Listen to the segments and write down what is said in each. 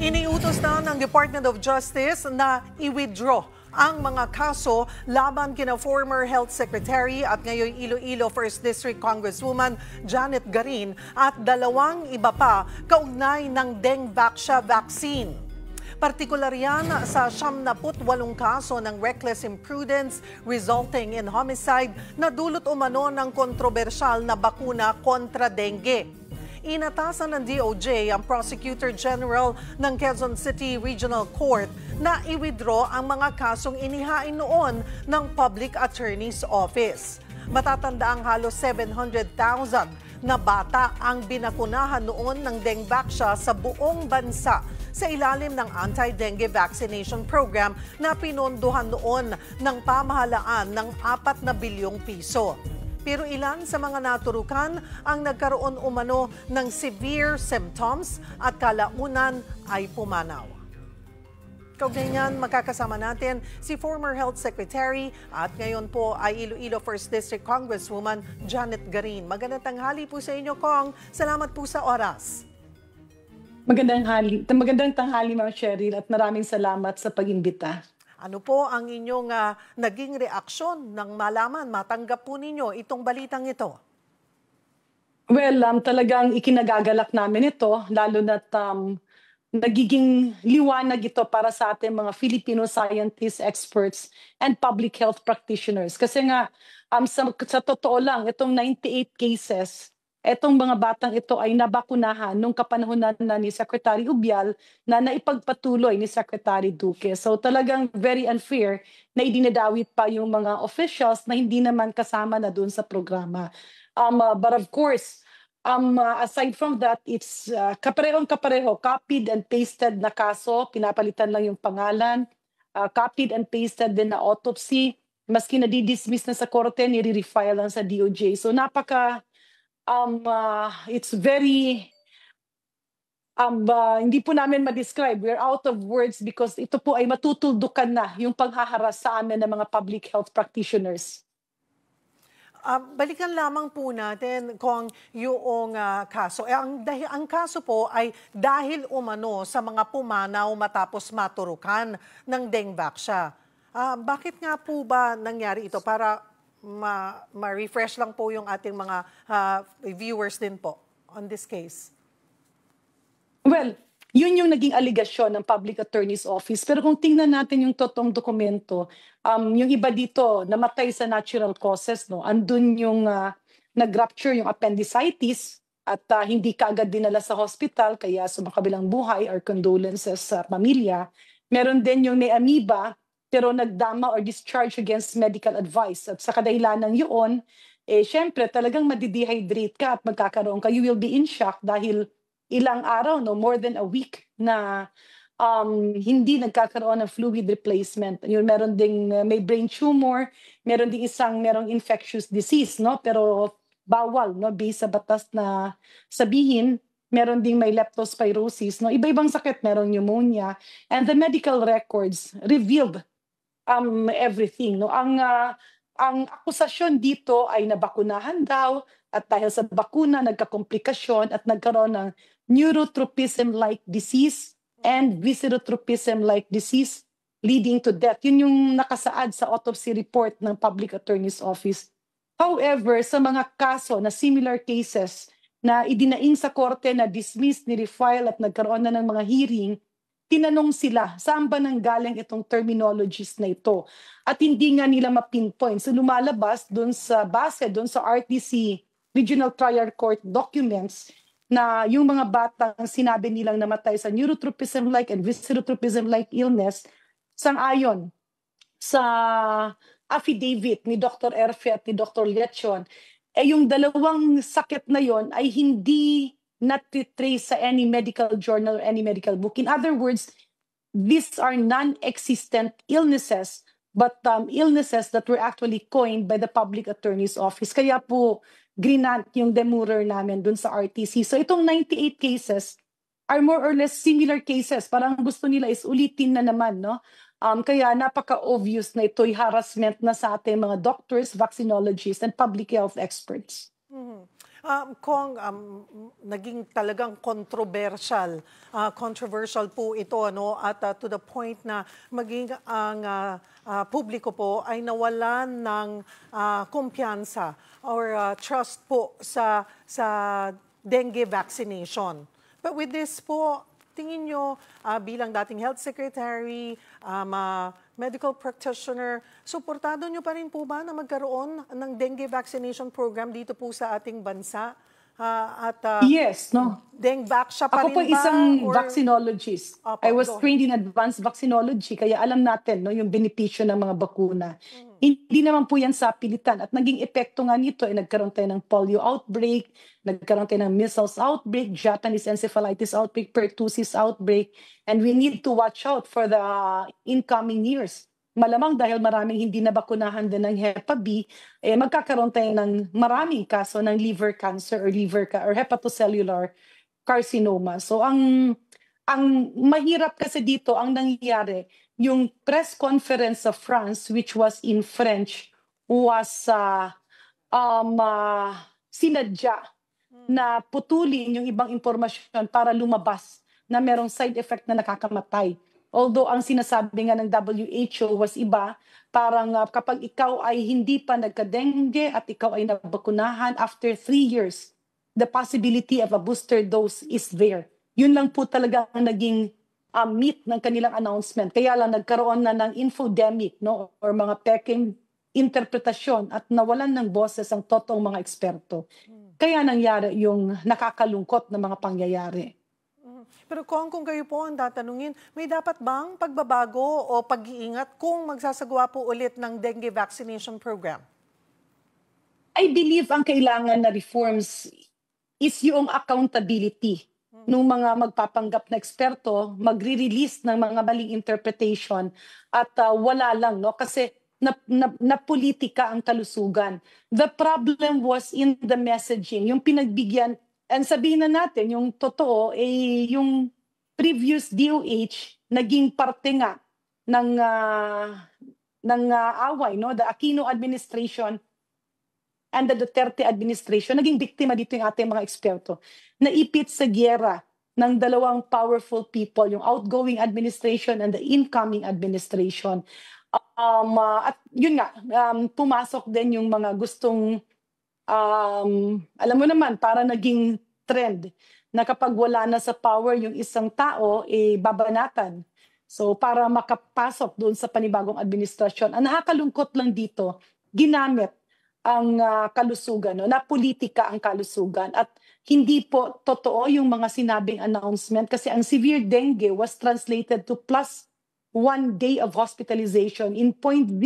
Iniutos na ng Department of Justice na i-withdraw ang mga kaso laban kina former Health Secretary at ngayon Iloilo 1st District Congresswoman Janet Garin at dalawang iba pa kaugnay ng Dengvaxia vaccine. Partikular yan sa 78 kaso ng reckless imprudence resulting in homicide na dulot umano ng kontrobersyal na bakuna kontra dengue. Inatasan ng DOJ ang Prosecutor General ng Quezon City Regional Court na i-withdraw ang mga kasong inihain noon ng Public Attorney's Office. Matatanda ang halos 700,000 na bata ang binakunahan noon ng Dengvaxia sa buong bansa sa ilalim ng anti-dengue vaccination program na pinondohan noon ng pamahalaan ng 4 bilyong piso. Pero ilan sa mga naturukan ang nagkaroon umano ng severe symptoms at kalaunan ay pumanaw. Kaugnay niyan, makakasama natin si former Health Secretary at ngayon po ay Iloilo 1st District Congresswoman Janet Garin. Magandang tanghali po sa inyo, Kong. Salamat po sa oras. Magandang tanghali, Ma'am Cheryl, at maraming salamat sa pag-imbita. Ano po ang inyong naging reaksyon nang malaman, matanggap po ninyo itong balitang ito? Well, talagang ikinagagalak namin ito, lalo na't nagiging liwanag ito para sa ating mga Filipino scientists, experts, and public health practitioners. Kasi nga, sa totoo lang, itong 98 cases, etong mga batang ito ay nabakunahan nung kapanahonan na ni Secretary Ubial na naipagpatuloy ni Secretary Duque. So talagang very unfair na idinadawit pa yung mga officials na hindi naman kasama na doon sa programa. But of course, aside from that, it's kaparehong-kapareho, copied and pasted na kaso, pinapalitan lang yung pangalan, copied and pasted din na autopsy, maski na di-dismiss na sa korte, nire-refile lang sa DOJ. So it's very hindi po namin ma-describe. We're out of words because ito po ay matutuldukan na yung paghaharas sa amin ng mga public health practitioners. Balikan lamang po natin kung yung kaso. Ang kaso po ay dahil umano sa mga pumanaw matapos maturukan ng Dengvaxia. Bakit nga po ba nangyari ito? Para ma-refresh lang po yung ating mga viewers din po on this case. Well, yun yung naging aligasyon ng Public Attorney's Office. Pero kung tingnan natin yung totoong dokumento, yung iba dito namatay sa natural causes, no? Andun yung nag-rupture yung appendicitis at hindi kaagad dinala sa hospital, kaya sumakabilang buhay, our condolences sa pamilya. Meron din yung may amoeba, pero nagdama or discharge against medical advice. At sa kadahilanan yun, syempre talagang madidehydrate ka at magkakaroon ka. You will be in shock dahil ilang araw, no, more than a week na hindi nagkakaroon ng fluid replacement. Yun, meron ding may brain tumor, meron ding merong infectious disease, no? Pero bawal, no, based sa batas na sabihin. Meron ding may leptospirosis, no? Iba-ibang sakit, meron pneumonia. And the medical records revealed everything, no. Ang akusasyon dito ay nabakunahan daw at dahil sa bakuna nagkakomplikasyon at nagkaroon ng neurotropism-like disease and viscerotropism-like disease leading to death. Yun yung nakasaad sa autopsy report ng Public Attorney's Office. However, sa mga kaso na similar cases na idinaing sa korte na dismissed, ni-refile at nagkaroon na ng mga hearing, tinanong sila, saan ba nanggaling itong terminologies na ito? At hindi nga nila ma-pinpoint. So lumalabas doon sa base, doon sa RTC, Regional Trial Court documents, na yung mga batang sinabi nilang namatay sa neurotropism-like and viscerotropism-like illness, sang-ayon sa affidavit ni Dr. Erfe at ni Dr. Lechon, yung dalawang sakit na yon ay hindi not-trace sa any medical journal or any medical book. In other words, these are non-existent illnesses, but illnesses that were actually coined by the Public Attorney's Office. Kaya po, grinant yung demurrer namin dun sa RTC. So itong 98 cases are more or less similar cases. Parang gusto nila is ulitin na naman, no? Kaya napaka-obvious na ito'y harassment na sa ating mga doctors, vaccinologists, and public health experts. Kung naging talagang controversial po ito, no? At to the point na maging ang publiko po ay nawalan ng kumpiyansa or trust po sa dengue vaccination. But with this po, tingin nyo bilang dating health secretary, medical practitioner, suportado nyo pa rin po ba na magkaroon ng dengue vaccination program dito po sa ating bansa? Yes, no. Dengue siya pa Ako rin po ba? isang Or- vaccinologist. Opo, I was go. trained in advanced vaccinology, kaya alam natin no, yung benepisyo ng mga bakuna. Hindi naman po yan sa pilitan. At naging epekto nga nito, nagkaroon tayo ng polio outbreak, nagkaroon tayo ng measles outbreak, Japanese encephalitis outbreak, pertussis outbreak, and we need to watch out for the incoming years. Malamang dahil maraming hindi nabakunahan din ng Hepa B, magkakaroon tayo ng maraming kaso ng liver cancer or hepatocellular carcinoma. So ang mahirap kasi dito ang nangyayari, yung press conference of France which was in French was sinadya na putulin yung ibang impormasyon para lumabas na merong side effect na nakakamatay. Although ang sinasabi nga ng WHO was iba, parang kapag ikaw ay hindi pa nagka-dengue at ikaw ay nabakunahan after 3 years, the possibility of a booster dose is there. Yun lang po talaga ang naging meat ng kanilang announcement. Kaya lang nagkaroon na ng infodemic, no, or mga peking interpretasyon at nawalan ng boses ang totoong mga eksperto. Kaya nangyari yung nakakalungkot na mga pangyayari. Pero kung kayo po ang tatanungin, may dapat bang pagbabago o pag-iingat kung magsasagawa po ulit ng dengue vaccination program? I believe ang kailangan na reforms is yung accountability ng mga magpapanggap na eksperto, magre-release ng mga maling interpretation at wala lang, no? Kasi na politika ang kalusugan. The problem was in the messaging, yung pinagbigyan. And sabihin na natin, yung totoo, yung previous DOH naging parte nga ng away, no? The Aquino administration and the Duterte administration, naging biktima dito yung ating mga eksperto. Naipit sa giyera ng dalawang powerful people, yung outgoing administration and the incoming administration. At yun nga, pumasok din yung mga gustong alam mo naman, para naging trend na kapag wala na sa power yung isang tao, babanatan. So para makapasok doon sa panibagong administrasyon. Ang nakakalungkot lang dito, ginamit ang kalusugan, no? Na politika ang kalusugan. At hindi po totoo yung mga sinabing announcement kasi ang severe dengue was translated to plus 1 day of hospitalization in 0.001%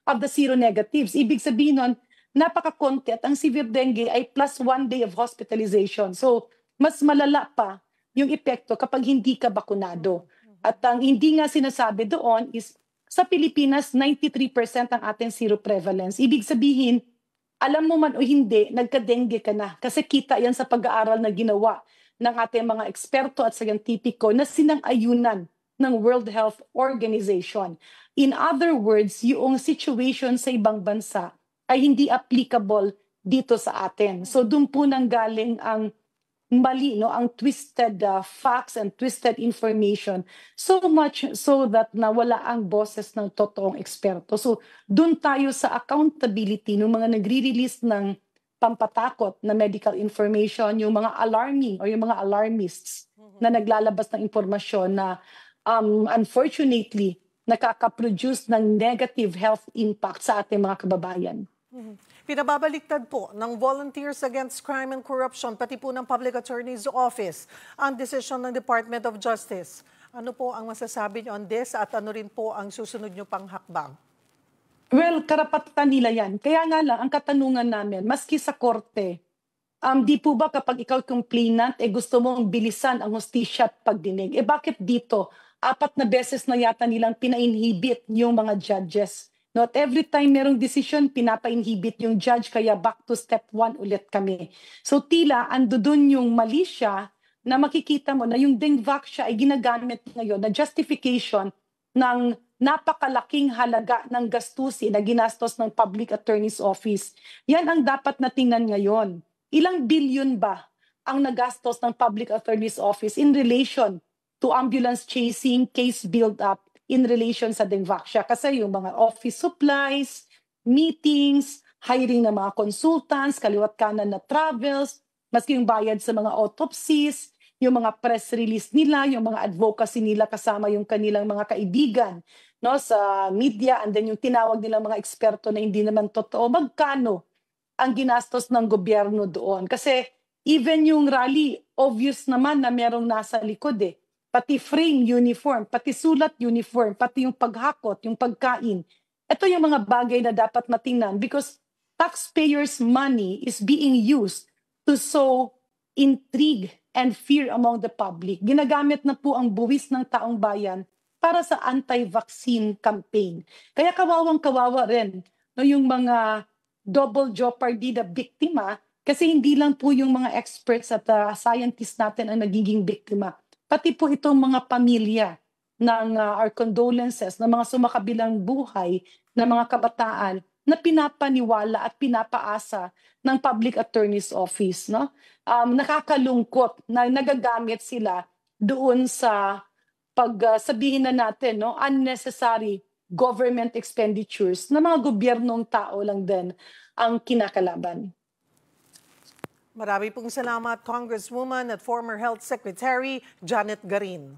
of the seronegatives. Ibig sabihin nun, napaka-konti at ang severe dengue ay plus 1 day of hospitalization. So, mas malala pa yung epekto kapag hindi ka bakunado. At ang hindi nga sinasabi doon is, sa Pilipinas, 93% ang ating seroprevalence. Ibig sabihin, alam mo man o hindi, nagka-dengue ka na. Kasi kita yan sa pag-aaral na ginawa ng ating mga eksperto at scientifico na sinang-ayunan ng World Health Organization. In other words, yung situation sa ibang bansa ay hindi applicable dito sa atin. So doon po nanggaling ang mali, no, ang twisted facts and twisted information. So much so that nawala ang boses ng totoong eksperto. So doon tayo sa accountability ng mga nagre-release ng pampatakot na medical information, yung mga alarming o yung mga alarmists na naglalabas ng impormasyon na unfortunately nakaka-produce ng negative health impact sa ating mga kababayan. Pinababaliktad po ng Volunteers Against Crime and Corruption, pati po ng Public Attorney's Office, ang desisyon ng Department of Justice. Ano po ang masasabi niyo on this at ano rin po ang susunod niyo pang hakbang? Well, karapatan nila yan. Kaya nga lang, ang katanungan namin, maski sa korte, di po ba kapag ikaw complainant, gusto mong bilisan ang hustisya at pagdinig? Bakit dito? 4 na beses na yata nilang pina-inhibit yung mga judges. Not every time merong decision, pinapa-inhibit yung judge, kaya back to step 1 ulit kami. So tila, ando dun yung mali siya na makikita mo na yung Dengvac siya ay ginagamit ngayon na justification ng napakalaking halaga ng gastusin na ginastos ng Public Attorney's Office. Yan ang dapat na tingnan ngayon. Ilang bilyon ba ang nagastos ng Public Attorney's Office in relation to ambulance chasing, case build-up in relation sa Dengvaxia? Kasi yung mga office supplies, meetings, hiring ng mga consultants, kaliwat kanan na travels, maski yung bayad sa mga autopsies, yung mga press release nila, yung mga advocacy nila kasama yung kanilang mga kaibigan, no, sa media, and then yung tinawag nilang mga eksperto na hindi naman totoo. Magkano ang ginastos ng gobyerno doon? Kasi even yung rally, obvious naman na merong nasa likod eh. Pati frame uniform, pati sulat uniform, pati yung paghakot, yung pagkain. Ito yung mga bagay na dapat matingnan because taxpayers' money is being used to sow intrigue and fear among the public. Ginagamit na po ang buwis ng taong bayan para sa anti-vaccine campaign. Kaya kawawang-kawawa rin no, yung mga double jeopardy na biktima kasi hindi lang po yung mga experts at scientists natin ang nagiging biktima. Pati po itong mga pamilya ng our condolences, ng mga sumakabilang buhay, ng mga kabataan na pinapaniwala at pinapaasa ng Public Attorney's Office. No? Nakakalungkot na nagagamit sila doon sa pagsabihin na natin, no, unnecessary government expenditures na mga gobyernong tao lang din ang kinakalaban. Marami pong salamat, Congresswoman at former Health Secretary Janet Garin.